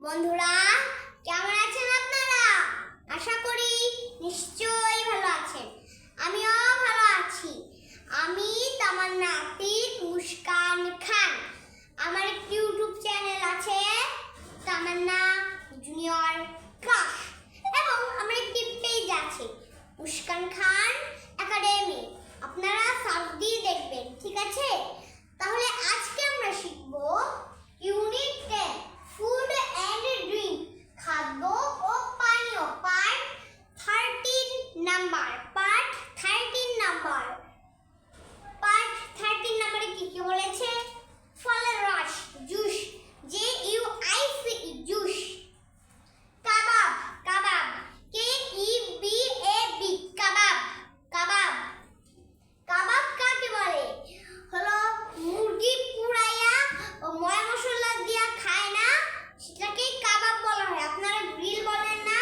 বন্ধুরা, কেমন আছেন আপনারা? আশা করি নিশ্চয়ই ভালো আছেন। আমিও ভালো আছি। আমি তামান্না আতিক মুস্কান খান। আমার একটি ইউটিউব চ্যানেল আছে, তামান্না জুনিয়র ক্লাস, এবং আমার একটি পেজ আছে, মুস্কান খান একাডেমি। আপনারা সার্চ দিয়ে দেখবেন, ঠিক আছে? তাহলে আজকে আমরা শিখব ইউনিট 10 ফুড এন্ড ড্রিঙ্ক, খাদ্য ও পানীয়, পার্ট 13 নাম্বার। পার্ট 13 নাম্বারে কি কি বলেছে? ফলের রস, জুস, JUIC, জুস। কাবাব, কাবাব, KEBAB, কাবাব, কাবাব। কাবাব কাকে বলে? হলো মুরগি পুড়াইয়া ও ময় মশলা দিয়া খায় না, সেটাকেই কাবাব বলা হয়। আপনারা গ্রিল বলেন না,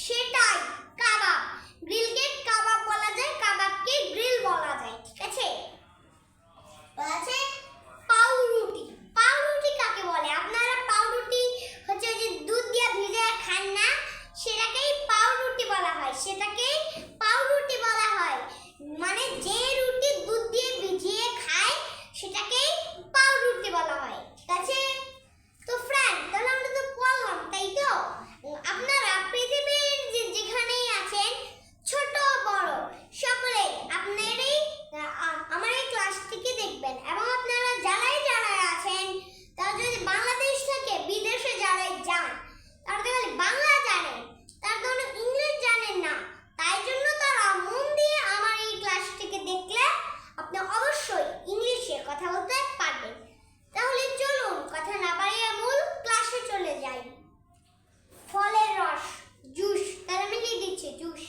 সেটাই কাবাব। গ্রিলকে কাবাব বলা যায়, কাবাবকে গ্রিল বলা যায়, ঠিক আছে? আছে পাউরুটি। পাউরুটি কাকে বলে? আপনারা পাউরুটি হচ্ছে যে দুধ দিয়ে ভিজে খান না, সেটাকেই পাউরুটি বলা হয়, সেটাকেই পাউরুটি বলা হয়। মানে যে রুটি দুধ দিয়ে ভিজিয়ে খায় সেটাকেই পাউরুটি বলা হয়, ঠিক আছে? তো ফ্রেন্ড, তাহলে আমরা তো বললাম, তাই তো? আপনারা পৃথিবীর যেখানেই আছেন, ছোট বড় সকলে আপনারাই আমার এই ক্লাসটিকে দেখবেন। এবং আপনারা যারাই আছেন, তারা যদি বাংলাদেশ থেকে বিদেশে যারাই যান, তারা তো খালি বাংলা জানেন, তারা তো ইংলিশ জানেন না। তাই জন্য তারা মন দিয়ে আমার এই ক্লাসটিকে দেখলে আপনি অবশ্যই ইংলিশে কথা বলতে পারবেন। তাহলে চলুন কথা না বাড়িয়ে মূল ক্লাসে চলে যাই। ফলের রস, জুস, তাহলে আমি লিখে দিচ্ছি জুস,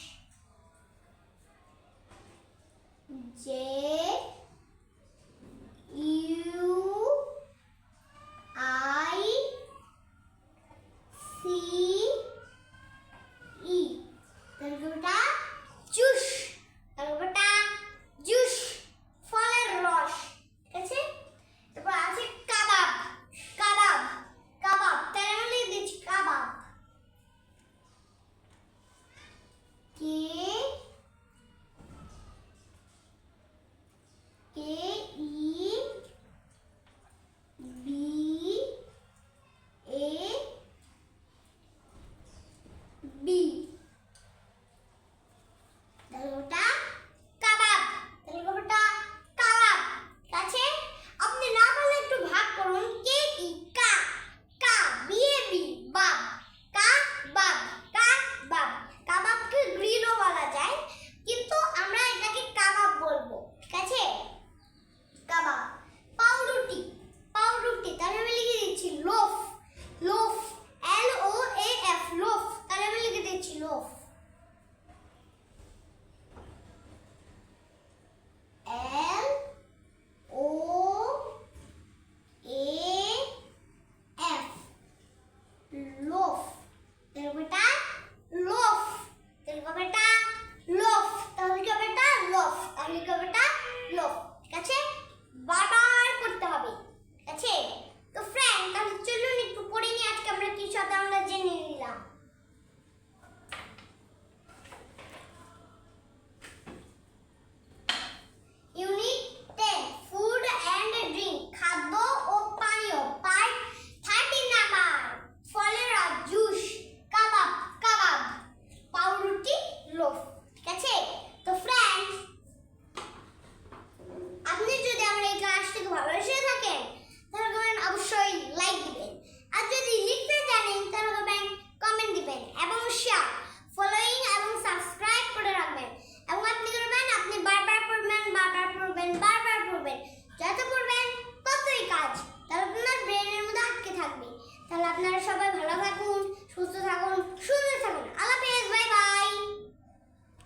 JUICE, তারপরটা জুস, তারপরটা জুস, ফলের রস, ঠিক আছে? তারপর আছে কাবাব, কাবাব, কাবাব, তাহলে আমি লিখে দিচ্ছি কাবাব, KEBAB, তারপরটা কাবাব, তারপরটা কাবাব, ঠিক আছে? আপনি না বলে একটু ভাগ করুন। KE, কা, কা, BAB, বাব, কা বাব, কা বাব। কাবাবকে গ্রিলও বলা যায়, কিন্তু আমরা এটাকে কাবাব বলবো, ঠিক আছে? কাবাব। পাউরুটি, পাউরুটি, তাহলে আমি লিখে দিচ্ছি লোফ, লোফ, LOAF, লোফ, তাহলে আমি লিখে দিচ্ছি লোফ, LOAF,